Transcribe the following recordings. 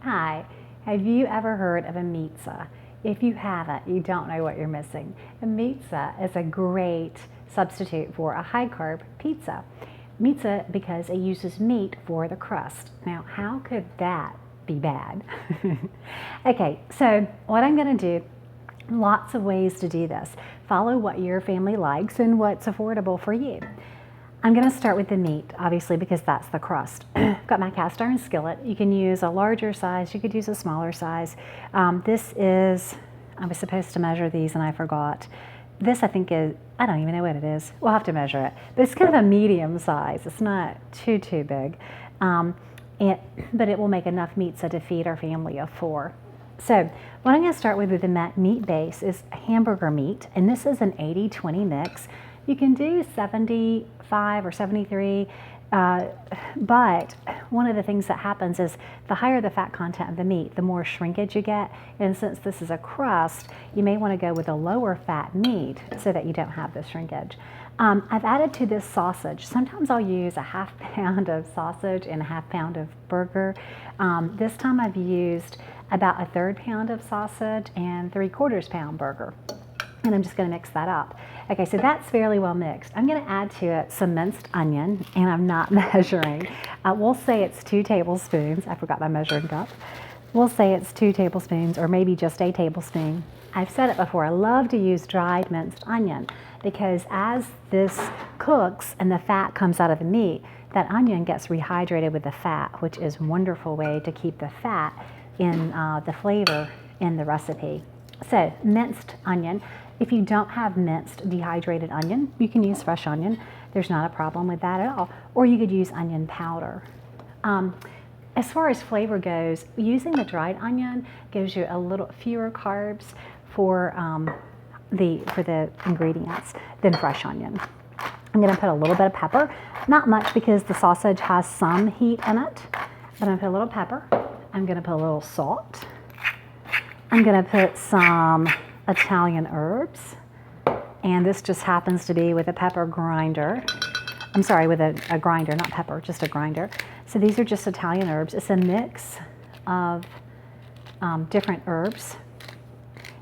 Hi, have you ever heard of a meatzza? If you haven't, you don't know what you're missing. A meatzza is a great substitute for a high-carb pizza. Meatzza because it uses meat for the crust. Now, how could that be bad? Okay, so what I'm going to do, lots of ways to do this. Follow what your family likes and what's affordable for you. I'm going to start with the meat, obviously, because that's the crust. Got my cast iron skillet. You can use a larger size. You could use a smaller size. This is, I was supposed to measure these and I forgot. This I think is, I don't even know what it is. We'll have to measure it. But it's kind of a medium size. It's not too big. But it will make enough meatza to feed our family of 4. So what I'm going to start with the meat base is hamburger meat. And this is an 80-20 mix. You can do 75 or 73, but one of the things that happens is the higher the fat content of the meat, the more shrinkage you get. And since this is a crust, you may want to go with a lower fat meat so that you don't have the shrinkage. I've added to this sausage. Sometimes I'll use a ½ pound of sausage and a ½ pound of burger. This time I've used about a 1/3 pound of sausage and 3/4 pound burger. And I'm just going to mix that up. Okay, so that's fairly well mixed. I'm going to add to it some minced onion, and I'm not measuring. We'll say it's 2 tablespoons. I forgot my measuring cup. We'll say it's 2 tablespoons or maybe just a tablespoon. I've said it before, I love to use dried minced onion because as this cooks and the fat comes out of the meat, that onion gets rehydrated with the fat, which is a wonderful way to keep the fat in the flavor in the recipe. So minced onion. If you don't have minced dehydrated onion, you can use fresh onion. There's not a problem with that at all. Or you could use onion powder. As far as flavor goes, using the dried onion gives you a little fewer carbs for the ingredients than fresh onion. I'm going to put a little bit of pepper, not much because the sausage has some heat in it, but I'm going to put a little pepper. I'm going to put a little salt. I'm going to put some Italian herbs, and this just happens to be with a pepper grinder. I'm sorry, with a grinder, not pepper, just a grinder. So these are just Italian herbs. It's a mix of different herbs.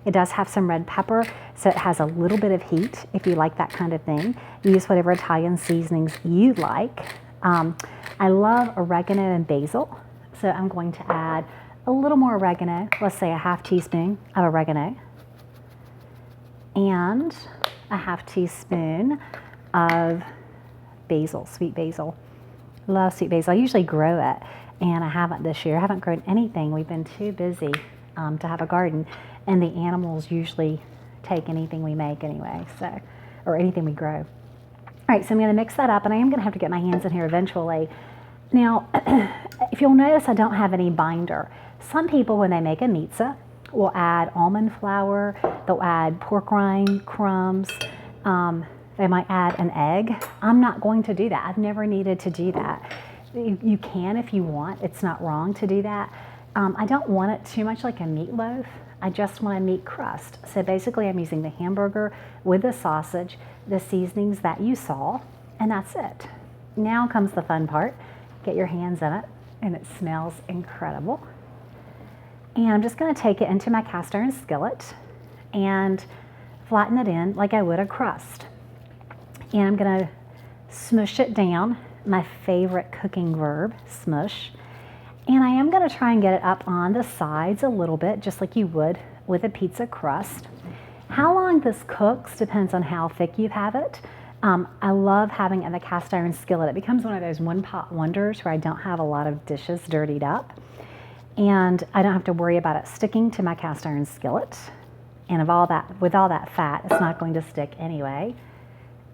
It does have some red pepper, so it has a little bit of heat if you like that kind of thing. Use whatever Italian seasonings you like. I love oregano and basil, so I'm going to add a little more oregano, let's say a ½ teaspoon of oregano, and a ½ teaspoon of basil, sweet basil. Love sweet basil. I usually grow it, and I haven't this year. I haven't grown anything. We've been too busy to have a garden, and the animals usually take anything we make anyway, so, or anything we grow. All right, so I'm going to mix that up, and I am going to have to get my hands in here eventually. Now, if you'll notice, I don't have any binder. Some people, when they make a meatzza, will add almond flour, they'll add pork rind crumbs, they might add an egg. I'm not going to do that. I've never needed to do that. You can if you want. It's not wrong to do that. I don't want it too much like a meatloaf. I just want a meat crust. So basically I'm using the hamburger with the sausage, the seasonings that you saw, and that's it. Now comes the fun part. Get your hands in it, and it smells incredible. And I'm just going to take it into my cast iron skillet and flatten it in like I would a crust. And I'm going to smush it down, my favorite cooking verb, smush. And I am going to try and get it up on the sides a little bit, just like you would with a pizza crust. How long this cooks depends on how thick you have it. I love having it in the cast iron skillet. It becomes one of those one-pot wonders where I don't have a lot of dishes dirtied up. And I don't have to worry about it sticking to my cast iron skillet. And with all that fat, it's not going to stick anyway.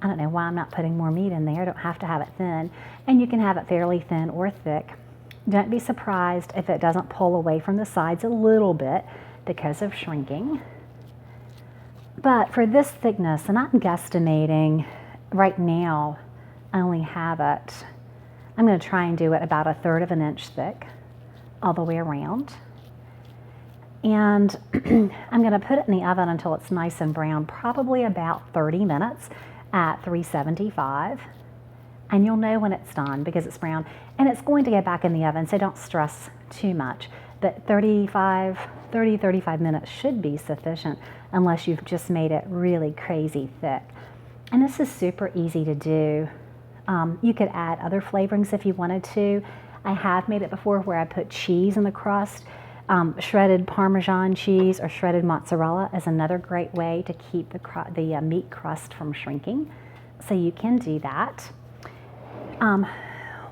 I don't know why I'm not putting more meat in there. I don't have to have it thin. And you can have it fairly thin or thick. Don't be surprised if it doesn't pull away from the sides a little bit because of shrinking. But for this thickness, and I'm guesstimating right now, I only have it, I'm going to try and do it about 1/3 of an inch thick all the way around. And I'm going to put it in the oven until it's nice and brown, probably about 30 minutes at 375. And you'll know when it's done because it's brown. And it's going to go back in the oven, so don't stress too much. but 35 minutes should be sufficient unless you've just made it really crazy thick. And this is super easy to do. You could add other flavorings if you wanted to. I have made it before where I put cheese in the crust. Shredded Parmesan cheese or shredded mozzarella is another great way to keep the meat crust from shrinking. So you can do that.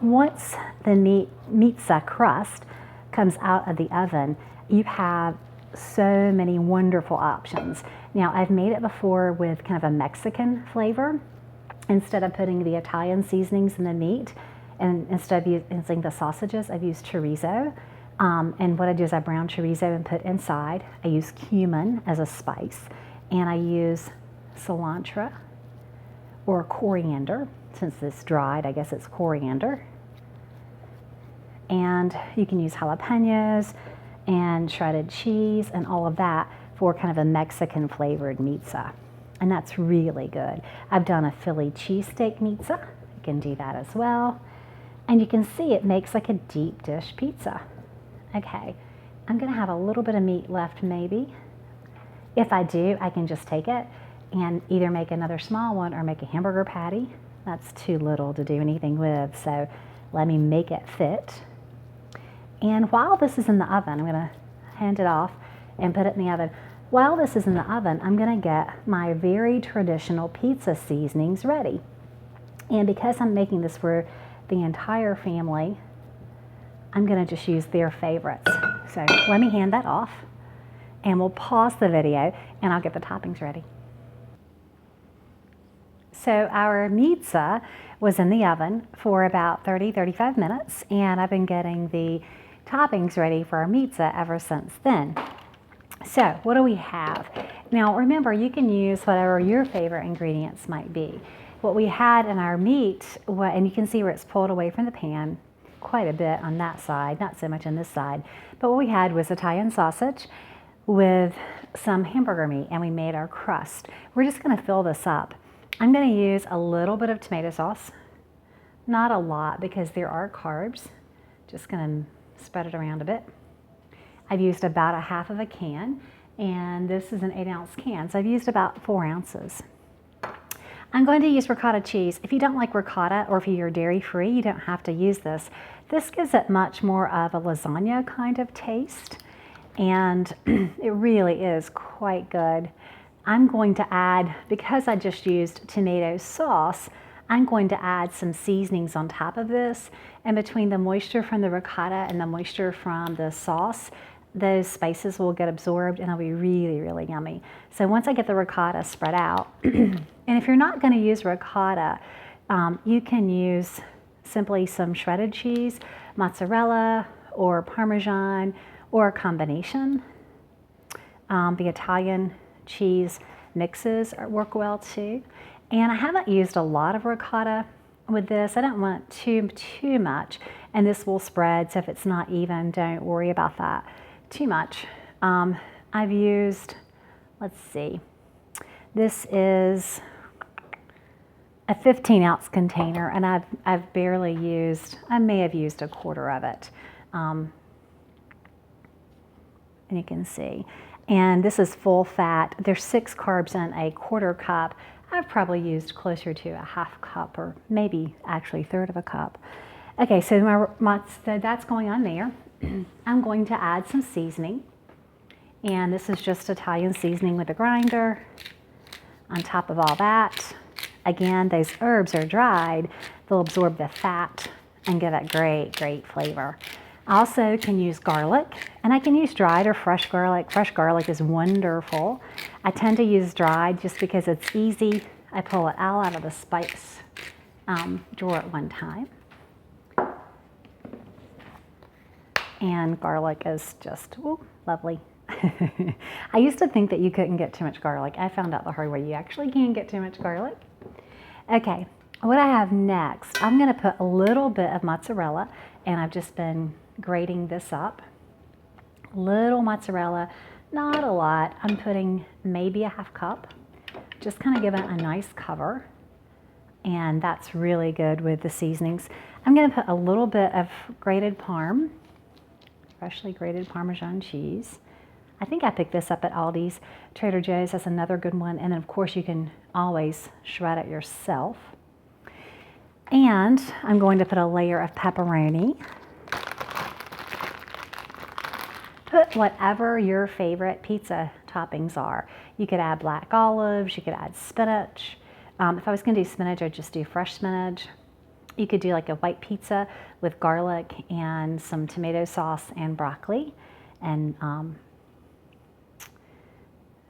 Once the Meatzza crust comes out of the oven, you have so many wonderful options. Now, I've made it before with kind of a Mexican flavor. Instead of putting the Italian seasonings in the meat, and instead of using the sausages, I've used chorizo. And what I do is I brown chorizo and put inside. I use cumin as a spice, and I use cilantro or coriander. Since it's dried, I guess it's coriander. And you can use jalapenos and shredded cheese and all of that for kind of a Mexican flavored meatzza. And that's really good. I've done a Philly cheesesteak meatzza. You can do that as well. And you can see it makes like a deep dish pizza. Okay, I'm gonna have a little bit of meat left maybe. If I do, I can just take it and either make another small one or make a hamburger patty. That's too little to do anything with, so let me make it fit. And while this is in the oven, I'm gonna hand it off and put it in the oven. While this is in the oven, I'm gonna get my very traditional pizza seasonings ready. And because I'm making this for the entire family, I'm gonna just use their favorites. So let me hand that off and we'll pause the video and I'll get the toppings ready. So our meatzza was in the oven for about 35 minutes, and I've been getting the toppings ready for our meatzza ever since then. So what do we have? Now remember, you can use whatever your favorite ingredients might be. What we had in our meat, and you can see where it's pulled away from the pan quite a bit on that side, not so much on this side, but what we had was Italian sausage with some hamburger meat, and we made our crust. We're just gonna fill this up. I'm gonna use a little bit of tomato sauce, not a lot because there are carbs. Just gonna spread it around a bit. I've used about a half of a can, and this is an 8-ounce can, so I've used about 4 ounces. I'm going to use ricotta cheese. If you don't like ricotta, or if you're dairy-free, you don't have to use this. This gives it much more of a lasagna kind of taste, and it really is quite good. I'm going to add, because I just used tomato sauce, I'm going to add some seasonings on top of this, and between the moisture from the ricotta and the moisture from the sauce, those spices will get absorbed and it'll be really, really yummy. So once I get the ricotta spread out, and if you're not gonna use ricotta, you can use simply some shredded cheese, mozzarella, or Parmesan, or a combination. The Italian cheese mixes work well too. And I haven't used a lot of ricotta with this. I don't want too much, and this will spread, so if it's not even, don't worry about that too much. I've used, let's see, this is a 15-ounce container, and I've barely used, I may have used a quarter of it. And you can see. And this is full fat. There's 6 carbs in a quarter cup. I've probably used closer to a half cup, or maybe actually a third of a cup. Okay, so so that's going on there. I'm going to add some seasoning. And this is just Italian seasoning with a grinder. On top of all that, again, those herbs are dried. They'll absorb the fat and give it great, great flavor. I also can use garlic, and I can use dried or fresh garlic. Fresh garlic is wonderful. I tend to use dried just because it's easy. I pull it all out of the spice drawer at one time. And garlic is just lovely. I used to think that you couldn't get too much garlic. I found out the hard way. You actually can get too much garlic. Okay, what I have next, I'm gonna put a little bit of mozzarella, and I've just been grating this up. Little mozzarella, not a lot. I'm putting maybe a half cup, just kind of give it a nice cover, and that's really good with the seasonings. I'm gonna put a little bit of grated parm freshly grated Parmesan cheese. I think I picked this up at Aldi's. Trader Joe's has another good one. And then of course you can always shred it yourself. And I'm going to put a layer of pepperoni. Put whatever your favorite pizza toppings are. You could add black olives, you could add spinach. If I was going to do spinach, I'd just do fresh spinach. You could do like a white pizza with garlic and some tomato sauce and broccoli and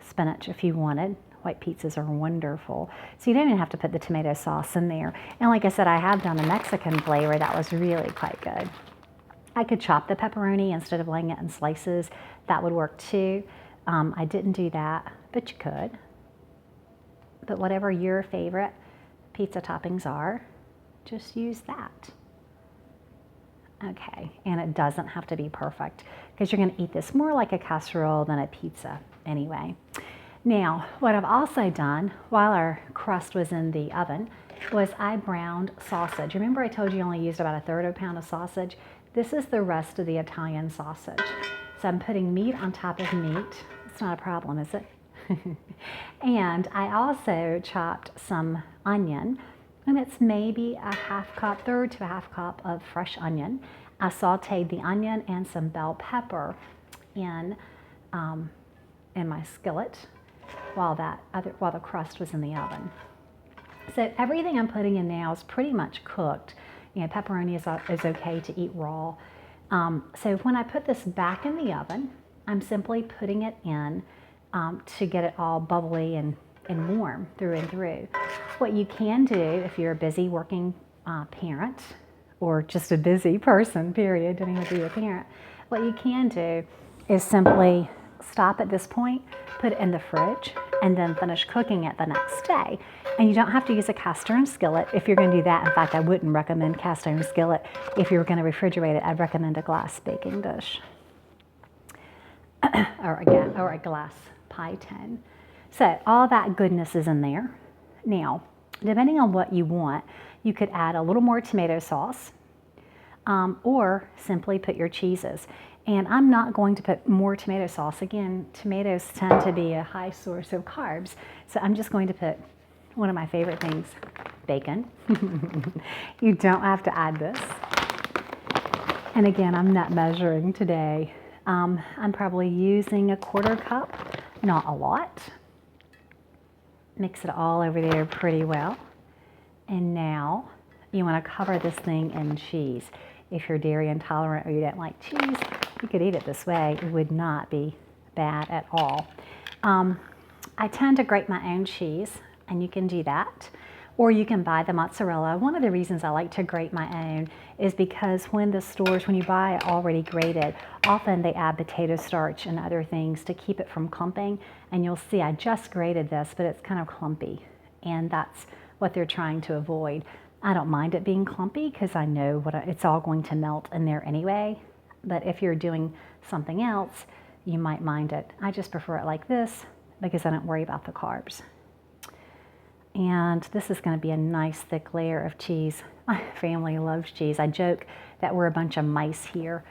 spinach if you wanted. White pizzas are wonderful. So you don't even have to put the tomato sauce in there. And like I said, I have done a Mexican flavor that was really quite good. I could chop the pepperoni instead of laying it in slices. That would work too. I didn't do that, but you could. But whatever your favorite pizza toppings are, just use that. Okay, and it doesn't have to be perfect because you're going to eat this more like a casserole than a pizza anyway. Now, what I've also done while our crust was in the oven was I browned sausage. Remember I told you I only used about 1/3 of a pound of sausage? This is the rest of the Italian sausage. So I'm putting meat on top of meat. It's not a problem, is it? And I also chopped some onion, and it's maybe a 1/2 cup, 1/3 to a 1/2 cup of fresh onion. I sauteed the onion and some bell pepper in my skillet while the crust was in the oven. So everything I'm putting in now is pretty much cooked. You know, pepperoni is okay to eat raw. So when I put this back in the oven, I'm simply putting it in to get it all bubbly and warm through and through. What you can do if you're a busy working parent or just a busy person, period, don't even have to be a parent, what you can do is simply stop at this point, put it in the fridge, and then finish cooking it the next day. And you don't have to use a cast iron skillet if you're going to do that. In fact, I wouldn't recommend cast iron skillet. If you were going to refrigerate it, I'd recommend a glass baking dish or a glass pie tin. So all that goodness is in there. Now, depending on what you want, you could add a little more tomato sauce or simply put your cheeses. And I'm not going to put more tomato sauce. Again, tomatoes tend to be a high source of carbs. So I'm just going to put one of my favorite things, bacon. You don't have to add this. And again, I'm not measuring today. I'm probably using a 1/4 cup, not a lot. Mix it all over there pretty well. And now you want to cover this thing in cheese. If you're dairy intolerant or you don't like cheese, you could eat it this way. It would not be bad at all. I tend to grate my own cheese, and you can do that. Or you can buy the mozzarella. One of the reasons I like to grate my own is because when you buy it already grated, often they add potato starch and other things to keep it from clumping. And you'll see I just grated this, but it's kind of clumpy. And that's what they're trying to avoid. I don't mind it being clumpy because I know it's all going to melt in there anyway. But if you're doing something else, you might mind it. I just prefer it like this because I don't worry about the carbs. And this is going to be a nice thick layer of cheese. My family loves cheese. I joke that we're a bunch of mice here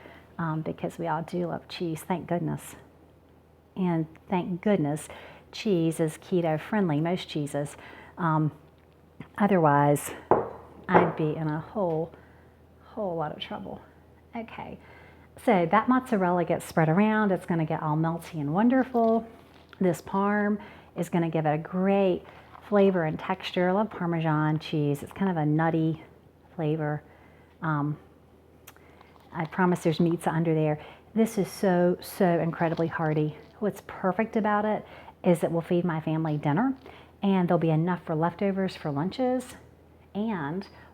because we all do love cheese, thank goodness. And thank goodness cheese is keto friendly, most cheeses. Otherwise, I'd be in a whole lot of trouble. Okay, so that mozzarella gets spread around. It's going to get all melty and wonderful. This parm is going to give it a great flavor and texture. I love Parmesan cheese. It's kind of a nutty flavor. I promise there's Meatzza under there. This is so incredibly hearty. What's perfect about it is it will feed my family dinner, and there'll be enough for leftovers for lunches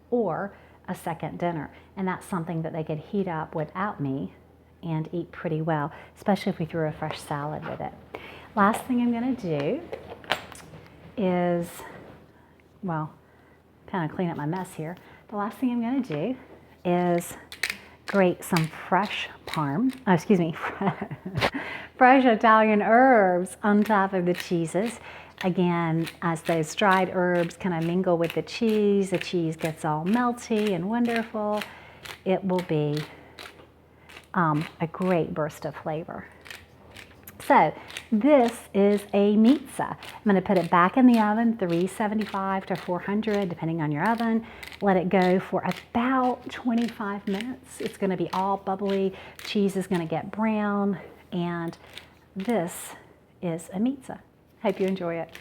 or a second dinner. And that's something that they could heat up without me and eat pretty well, especially if we threw a fresh salad with it. Last thing I'm going to do is, well, kind of clean up my mess here. The last thing I'm going to do is grate some fresh fresh Italian herbs on top of the cheeses. Again, as those dried herbs kind of mingle with the cheese gets all melty and wonderful. It will be a great burst of flavor. So this is a Meatzza. I'm going to put it back in the oven, 375 to 400, depending on your oven. Let it go for about 25 minutes. It's going to be all bubbly. Cheese is going to get brown. And this is a Meatzza. Hope you enjoy it.